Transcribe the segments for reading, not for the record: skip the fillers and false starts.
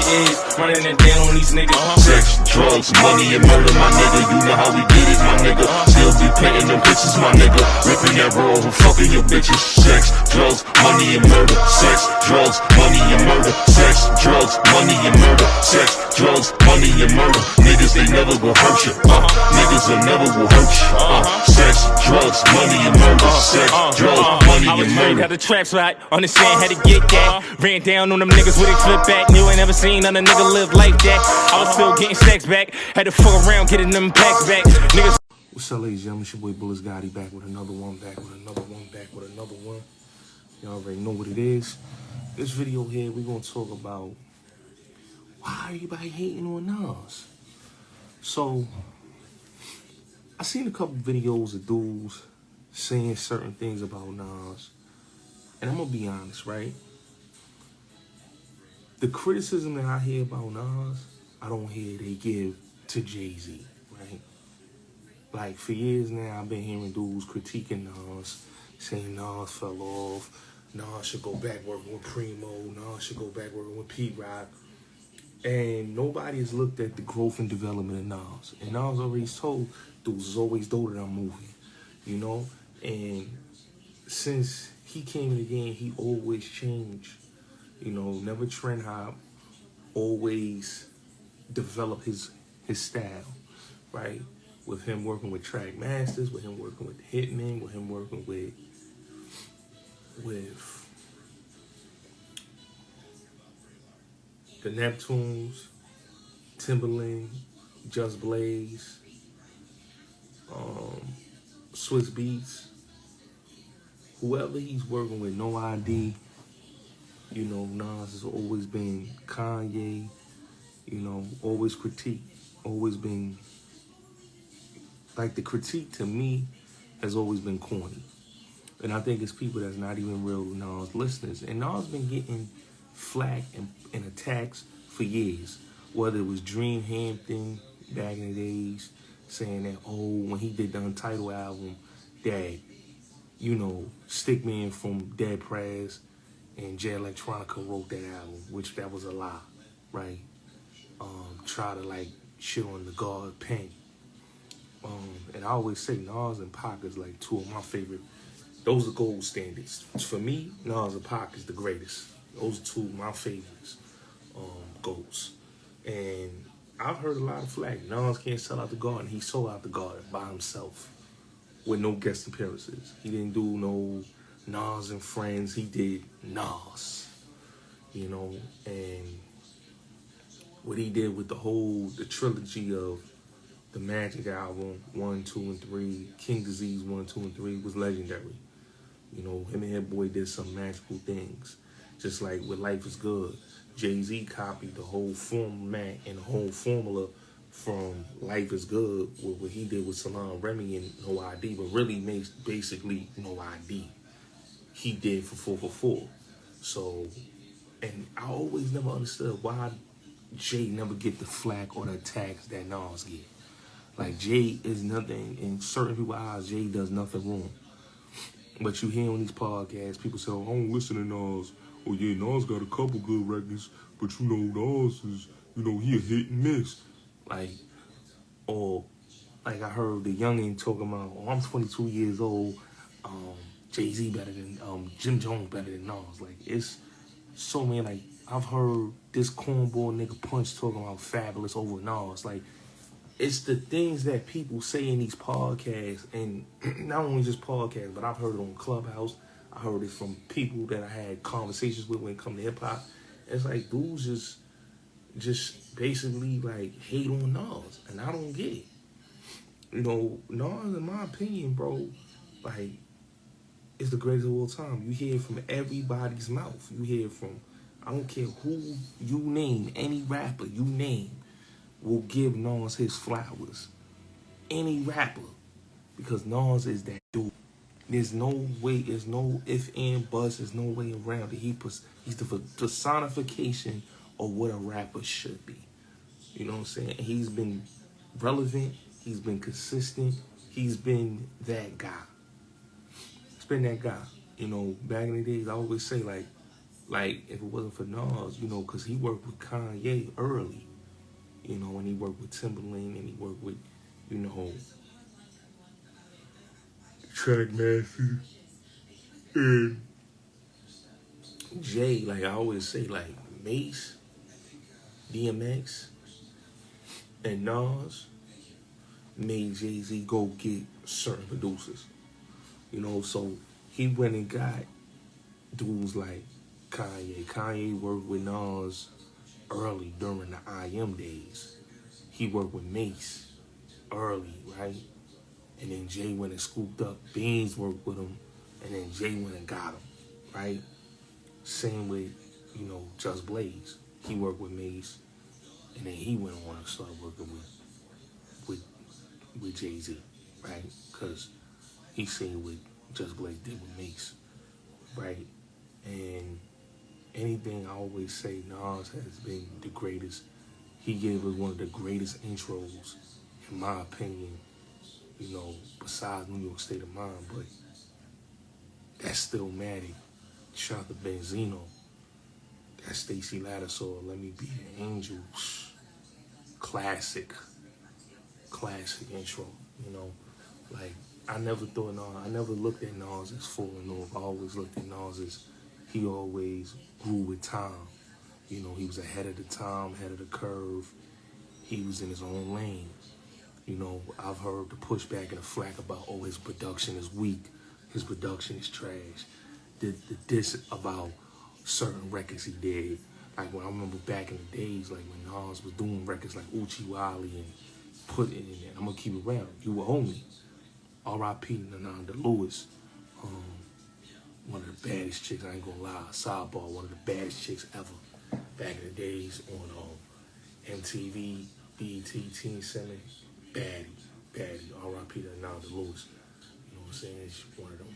it is. Running it down on these niggas. Sex, drugs, money, and murder, my nigga. You know how we get it, my nigga. Still be painting them pictures, my nigga. Ripping that raw and fucking your bitches. Sex, drugs, money, and murder. Sex, drugs, money, and murder. Sex, drugs, money, and murder. Sex, drugs, money, and murder. Niggas, they never gon' hurt you. Niggas, they never will hurt you. Sex, drugs, money, and murder. Sex, drugs, money, and murder. How the traps right, understand how to get that. Ran down on them niggas with a flip back. Knew I never seen another nigga live like that. I was still getting stacks back. Had to fuck around getting them packs back. Niggas. What's up, ladies and gentlemen? It's your boy Bullets Gotti back with another one, back with another one. Y'all already know what it is. This video here, we're gonna talk about why everybody hating on Nas. So, I seen a couple videos of dudes saying certain things about Nas. And I'm gonna be honest, right? The criticism that I hear about Nas, I don't hear they give to Jay-Z, right? Like, for years now, I've been hearing dudes critiquing Nas, saying Nas fell off, Nas should go back working with Primo, Nas should go back working with P-Rock. And nobody has looked at the growth and development of Nas. And Nas already told dudes is always dope that I'm moving, you know? And since he came in the game, he always changed. You know, never trend hop, always develop his style, right? With him working with track masters, with him working with hitmen, with him working with the Neptunes, Timberland, Just Blaze, Swiss Beats, whoever he's working with, No ID. You know, Nas has always been Kanye, you know, always critique, always been, like, the critique to me has always been corny. And I think it's people that's not even real Nas listeners. And Nas been getting flack and attacks for years. Whether it was Dream Hampton back in the days, saying that, oh, when he did the Untitled album, that, you know, Stickman from Dead Prez and Jay Electronica wrote that album, which that was a lie, right? Try to, like, shit on the God Pen. And I always say Nas and Pac is like two of my favorite. Those are gold standards. For me, Nas and Pac is the greatest. Those are two of my favorites, goats. And I've heard a lot of flack. Nas can't sell out the Garden. He sold out the Garden by himself with no guest appearances. He didn't do no Nas and Friends. He did Nas, you know. And what he did with the trilogy of the Magic album, 1, 2, and 3, King Disease 1, 2, and 3 was legendary. You know, him and Hit Boy did some magical things. Just like with Life is Good, Jay-Z copied the whole format and the whole formula from Life is Good, what he did with Salon Remy and No ID, but really makes basically No ID. He did for 4 for 4. So, and I always never understood why Jay never get the flack or the attacks that Nas get. Like, Jay is nothing, in certain people's eyes, Jay does nothing wrong. But you hear on these podcasts, people say, oh, I don't listen to Nas. Oh, yeah, Nas got a couple good records, but, you know, Nas is, you know, he a hit and miss. Like, or, like I heard the youngin' talking about, oh, I'm 22 years old, Jay-Z better than, Jim Jones better than Nas. Like, it's so many, like, I've heard this cornball nigga Punch talking about Fabulous over Nas. Like, it's the things that people say in these podcasts, and not only just podcasts, but I've heard it on Clubhouse. I heard it from people that I had conversations with when it come to hip-hop. It's like dudes just basically, like, hate on Nas, and I don't get it. You know, Nas, in my opinion, bro, like, is the greatest of all time. You hear it from everybody's mouth. You hear it from, I don't care who you name, any rapper you name will give Nas his flowers. Any rapper. Because Nas is that dude. There's no way, there's no if, and, buts, there's no way around it. He's the personification of what a rapper should be. You know what I'm saying? He's been relevant. He's been consistent. He's been that guy. He's been that guy. You know, back in the days, I always say, like like, if it wasn't for Nas, you know, because he worked with Kanye early, you know, and he worked with Timberland, and he worked with, you know, Trackmaster, and Jay, like I always say, like Mace, DMX, and Nas made Jay-Z go get certain producers. You know, so he went and got dudes like Kanye. Kanye worked with Nas early during the IM days. He worked with Mace early, right? And then Jay went and scooped up. Beans worked with him, and then Jay went and got him, right? Same with, you know, Just Blaze. He worked with Mace, and then he went on and started working with Jay-Z, right? Because he seen what Just Blaze did with Mace, right? And anything I always say, Nas has been the greatest. He gave us one of the greatest intros, in my opinion, you know, besides New York State of Mind, but that's Stillmatic. Shout out to Benzino. That's Stacey Lattisaw, Let Me Be the Angel. Classic intro, you know. Like, I never looked at Nas as falling off. I always looked at Nas as he always grew with time. You know, he was ahead of the time, ahead of the curve. He was in his own lane. You know, I've heard the pushback and the flack about, oh, his production is weak, his production is trash. The diss about certain records he did. Like, when I remember back in the days, like when Nas was doing records like Uchi Wally and put it in there, I'm gonna keep it real, You Were Homie. R.I.P. Nanda Lewis. One of the baddest chicks, I ain't gonna lie, sidebar, one of the baddest chicks ever. Back in the days on MTV, BET, Teen Center, baddie, R.I.P. Nanda Lewis. You know what I'm saying? She's one of them.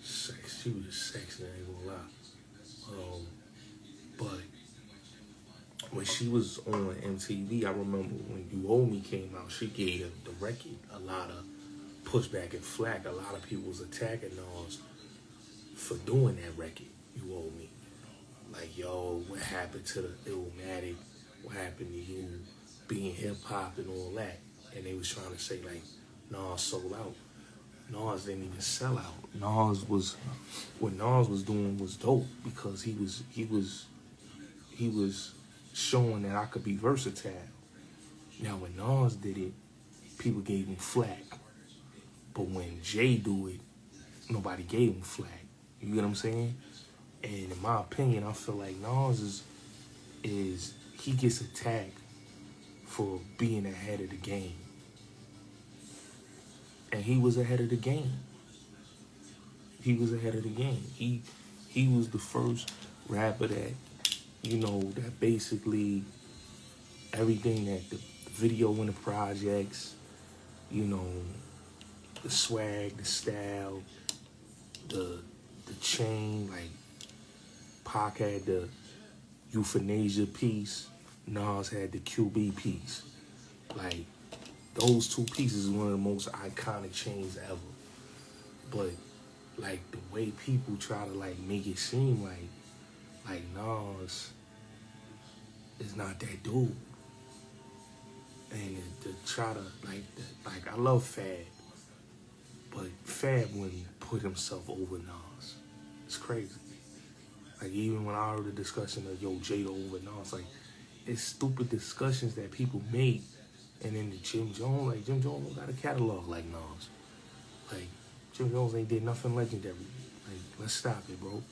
She was just sexy, I ain't gonna lie. But when she was on MTV, I remember when You Owe Me came out, she gave the record a lot of pushback and flack. A lot of people was attacking Nas for doing that record, You Owe Me. Like, yo, what happened to the Illmatic? What happened to you being hip-hop and all that? And they was trying to say, like, Nas sold out. Nas didn't even sell out. What Nas was doing was dope because he was showing that I could be versatile. Now when Nas did it, people gave him flack. But when Jay do it, nobody gave him flack. You get what I'm saying? And in my opinion, I feel like Nas is he gets attacked for being ahead of the game. And he was ahead of the game. He was ahead of the game. He was the first rapper that, you know, that basically everything that the video in the projects, you know, the swag, the style, the chain, like Pac had the Euthanasia piece, Nas had the QB piece. Like, those two pieces is one of the most iconic chains ever. But like the way people try to like make it seem like Nas is not that dude. And to try to like I love Fab, but Fab wouldn't put himself over Nas. It's crazy. Like, even when I heard the discussion of Jada over Nas, like, it's stupid discussions that people make. And then the Jim Jones don't got a catalog like Nas. Like, Jim Jones ain't did nothing legendary. Like, let's stop it, bro.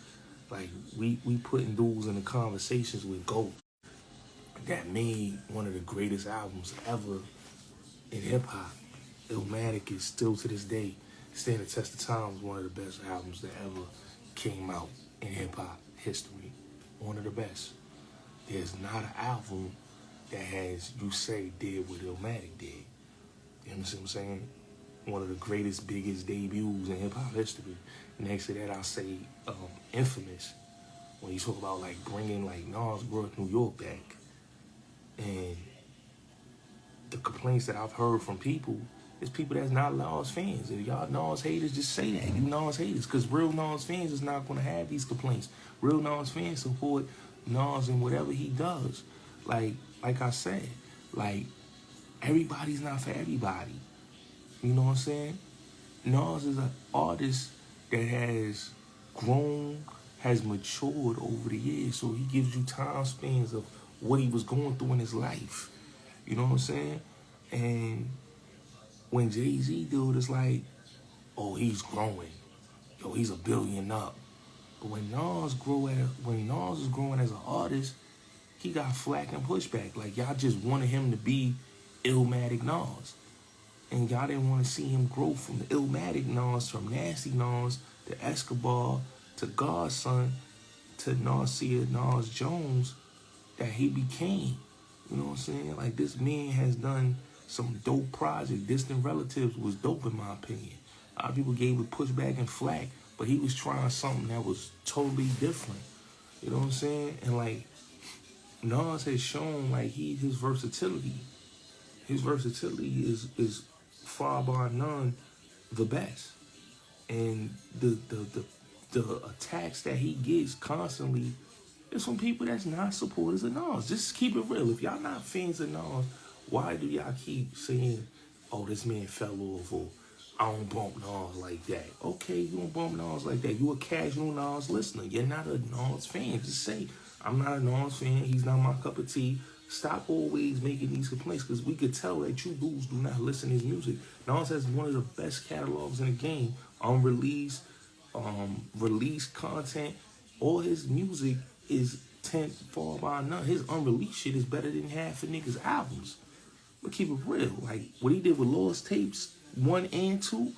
Like, we putting dudes in the conversations with GOAT that made one of the greatest albums ever in hip-hop. Illmatic is still to this day, stand the test of time, is one of the best albums that ever came out in hip-hop history. One of the best. There's not an album that has, you say, did what Illmatic did. You understand what I'm saying? One of the greatest, biggest debuts in hip-hop history. Next to that, I'll say Infamous. When you talk about, like, bringing, like, Nas brought New York back. And the complaints that I've heard from people It's people that's not Nas fans. If y'all Nas haters, just say that. You Nas haters. Because real Nas fans is not going to have these complaints. Real Nas fans support Nas and whatever he does. Like I said, like, everybody's not for everybody. You know what I'm saying? Nas is an artist that has grown, has matured over the years. So he gives you time spans of what he was going through in his life. You know what I'm saying? And when Jay-Z do it, it's like, oh, he's growing. Yo, he's a billion up. But when Nas is growing as an artist, he got flack and pushback. Like, y'all just wanted him to be Illmatic Nas. And y'all didn't want to see him grow from the Illmatic Nas, from Nasty Nas, to Escobar, to Godson, to Nasir Nas Jones, that he became. You know what I'm saying? Like, this man has done some dope project. Distant Relatives was dope in my opinion. A lot of people gave it pushback and flack, but he was trying something that was totally different. You know what I'm saying? And like, Nas has shown like his versatility. His versatility is far by none the best. And the attacks that he gets constantly is from people that's not supporters of Nas. Just keep it real. If y'all not fans of Nas, why do y'all keep saying, oh, this man fell off, or I don't bump Nas like that? Okay, you don't bump Nas like that. You a casual Nas listener. You're not a Nas fan. Just say, I'm not a Nas fan. He's not my cup of tea. Stop always making these complaints, because we could tell that you dudes do not listen to his music. Nas has one of the best catalogs in the game. Unreleased, released content. All his music is 10 far by none. His unreleased shit is better than half of niggas' albums. But keep it real. Like, what he did with Lost Tapes 1 and 2,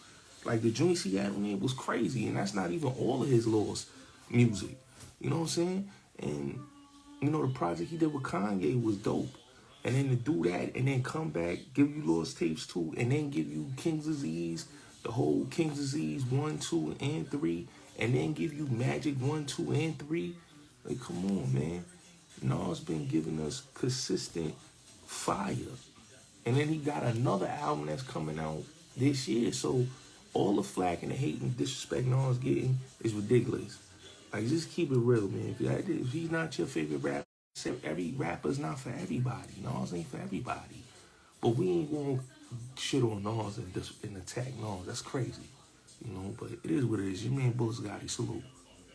like the joints he had on there was crazy. And that's not even all of his Lost music. You know what I'm saying? And, you know, the project he did with Kanye was dope. And then to do that and then come back, give you Lost Tapes 2, and then give you King's Disease, the whole King's Disease 1, 2, and 3, and then give you Magic 1, 2, and 3. Like, come on, man. Nas been giving us consistent fire. And then he got another album that's coming out this year. So all the flack and the hate and disrespect Nas getting is ridiculous. Like, just keep it real, man. If he's not your favorite rapper, every rapper's not for everybody. Nas ain't for everybody. But we ain't gonna shit on Nas and attack Nas. That's crazy. You know, but it is what it is. Your man Bull Gotti, salute.